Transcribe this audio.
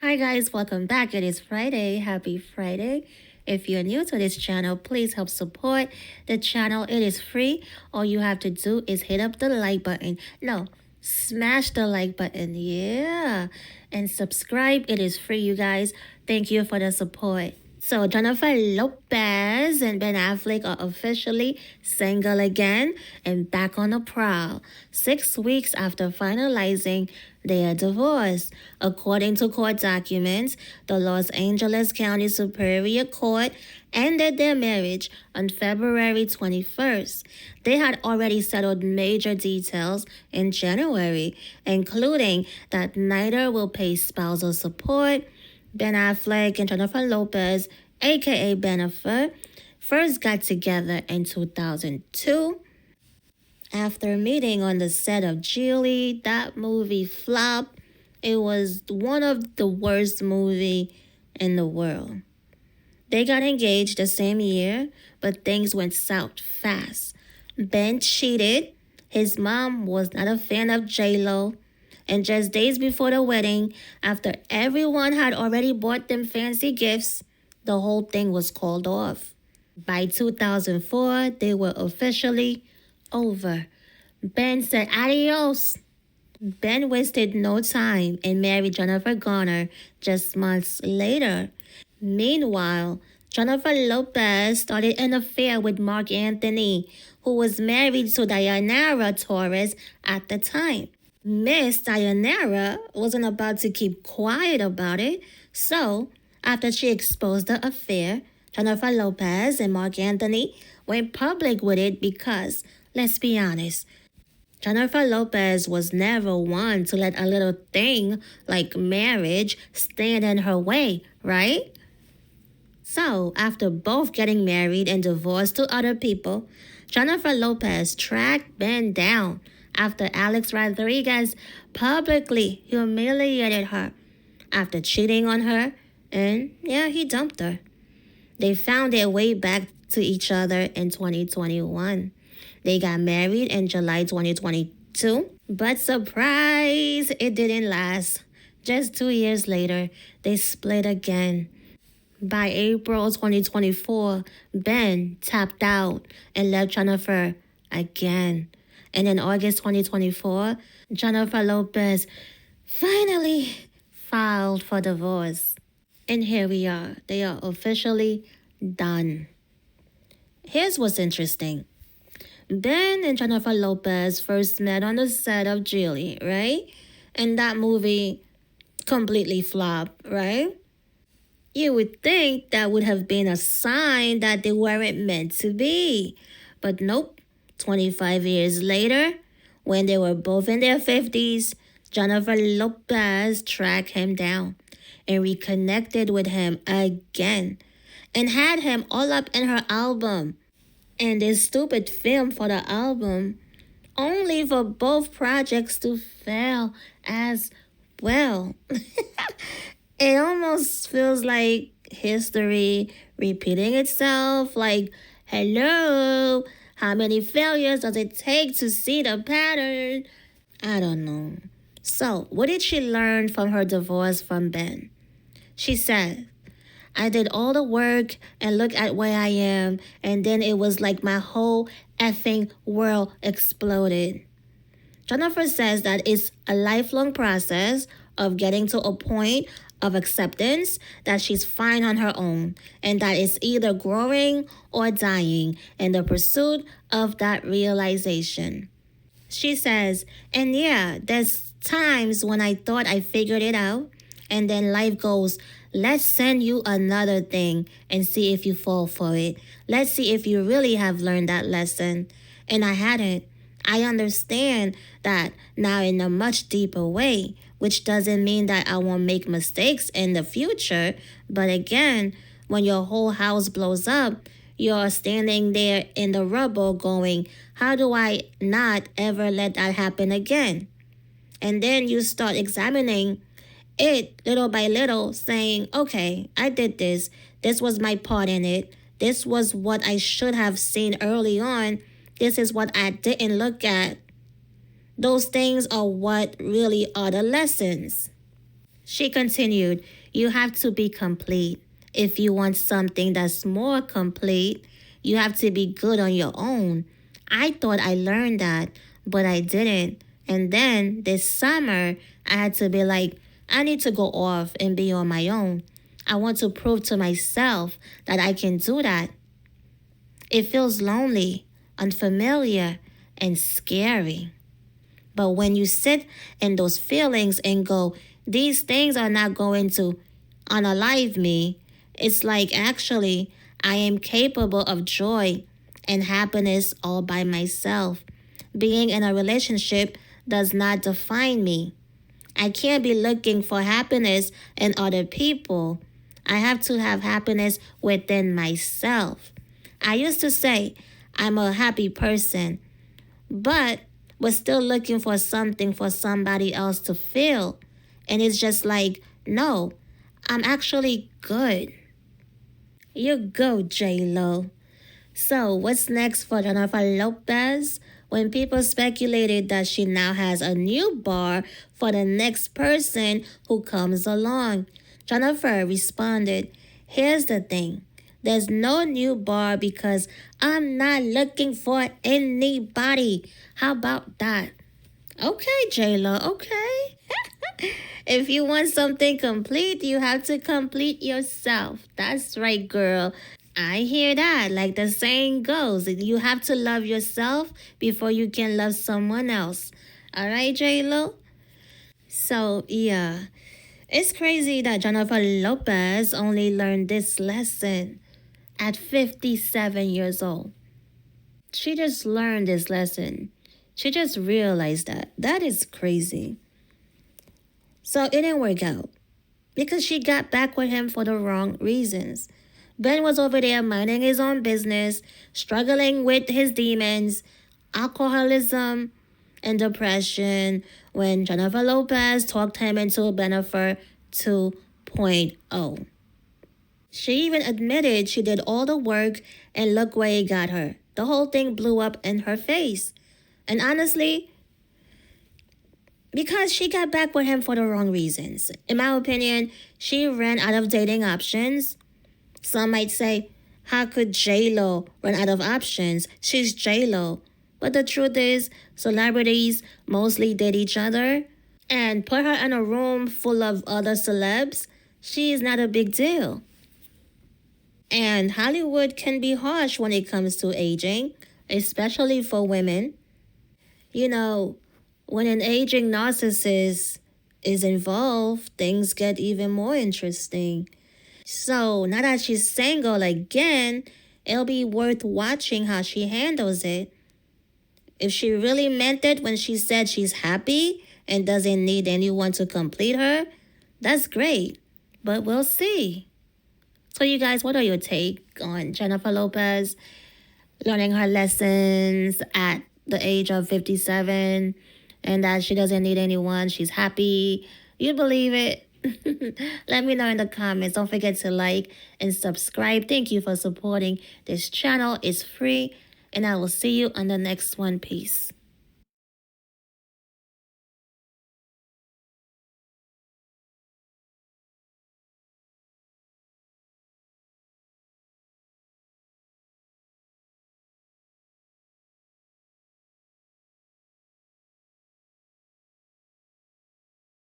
Hi guys, welcome back. It is Friday. Happy Friday. If you're new to this channel, please help support the channel. It is free. All you have to do is hit up the like button. No, smash the like button. Yeah. And subscribe. It is free, you guys. Thank you for the support. So Jennifer Lopez and Ben Affleck are officially single again and back on the prowl 6 weeks after finalizing their divorce. According to court documents, the Los Angeles County Superior Court ended their marriage on February 21st. They had already settled major details in January, including that neither will pay spousal support. Ben Affleck and Jennifer Lopez, aka BENNIFER, first got together in 2002. After meeting on the set of Geely, that movie flopped. It was one of the worst movies in the world. They got engaged the same year, but things went south fast. Ben cheated. His mom was not a fan of J-Lo. And just days before the wedding, after everyone had already bought them fancy gifts, the whole thing was called off. By 2004, they were officially over. Ben said adios. Ben wasted no time and married Jennifer Garner just months later. Meanwhile, Jennifer Lopez started an affair with Mark Anthony, who was married to Diana Torres at the time. Miss Diana wasn't about to keep quiet about it, so after she exposed the affair, Jennifer Lopez and Mark Anthony went public with it because, let's be honest, Jennifer Lopez was never one to let a little thing like marriage stand in her way, right? So, after both getting married and divorced to other people, Jennifer Lopez tracked Ben down after Alex Rodriguez publicly humiliated her after cheating on her, and he dumped her. They found their way back to each other in 2021. They got married in July 2022, but surprise, it didn't last. Just 2 years later, they split again. By April 2024, Ben tapped out and left Jennifer again. And in August 2024, Jennifer Lopez finally filed for divorce. And here we are. They are officially done. Here's what's interesting. Ben and Jennifer Lopez first met on the set of Geely, right? And that movie completely flopped, right? You would think that would have been a sign that they weren't meant to be. But nope. 25 years later, when they were both in their 50s, Jennifer Lopez tracked him down and reconnected with him again and had him all up in her album and this stupid film for the album, only for both projects to fail as well. It almost feels like history repeating itself, like, hello, how many failures does it take to see the pattern? I don't know. So, what did she learn from her divorce from Ben? She said, I did all the work and look at where I am, and then it was like my whole effing world exploded. Jennifer says that it's a lifelong process of getting to a point of acceptance that she's fine on her own and that it's either growing or dying in the pursuit of that realization. She says, and there's times when I thought I figured it out, and then life goes, let's send you another thing and see if you fall for it. Let's see if you really have learned that lesson. And I hadn't. I understand that now in a much deeper way, which doesn't mean that I won't make mistakes in the future. But again, when your whole house blows up, you're standing there in the rubble going, how do I not ever let that happen again? And then you start examining it little by little, saying, okay, I did this. This was my part in it. This was what I should have seen early on. This is what I didn't look at. Those things are what really are the lessons. She continued, you have to be complete. If you want something that's more complete, you have to be good on your own. I thought I learned that, but I didn't. And then this summer, I had to be like, I need to go off and be on my own. I want to prove to myself that I can do that. It feels lonely, unfamiliar, and scary. But when you sit in those feelings and go, these things are not going to unalive me, it's like actually I am capable of joy and happiness all by myself. Being in a relationship does not define me. I can't be looking for happiness in other people. I have to have happiness within myself. I used to say I'm a happy person, but was still looking for something for somebody else to feel. And it's just like, no, I'm actually good. You go, J-Lo. So, what's next for Jennifer Lopez? When people speculated that she now has a new bar for the next person who comes along, Jennifer responded, here's the thing. There's no new bar because I'm not looking for anybody. How about that? Okay, J-Lo, okay. If you want something complete, you have to complete yourself. That's right, girl. I hear that. Like the saying goes, you have to love yourself before you can love someone else. All right, J-Lo? So, yeah. It's crazy that Jennifer Lopez only learned this lesson at 57 years old. She just learned this lesson. She just realized that. That is crazy. So it didn't work out because she got back with him for the wrong reasons. Ben was over there minding his own business, struggling with his demons, alcoholism, and depression when Jennifer Lopez talked him into BENNIFER 2.0. She even admitted she did all the work and look where it got her. The whole thing blew up in her face. And honestly, because she got back with him for the wrong reasons. In my opinion, she ran out of dating options. Some might say, how could J-Lo run out of options? She's J-Lo. But the truth is, celebrities mostly date each other. And put her in a room full of other celebs, she is not a big deal. And Hollywood can be harsh when it comes to aging, especially for women. You know, when an aging narcissist is involved, things get even more interesting. So now that she's single again, it'll be worth watching how she handles it. If she really meant it when she said she's happy and doesn't need anyone to complete her, that's great. But we'll see. So you guys, what are your take on Jennifer Lopez learning her lessons at the age of 57 and that she doesn't need anyone? She's happy. You believe it? Let me know in the comments. Don't forget to like and subscribe. Thank you for supporting this channel. It's free. And I will see you on the next one. Peace.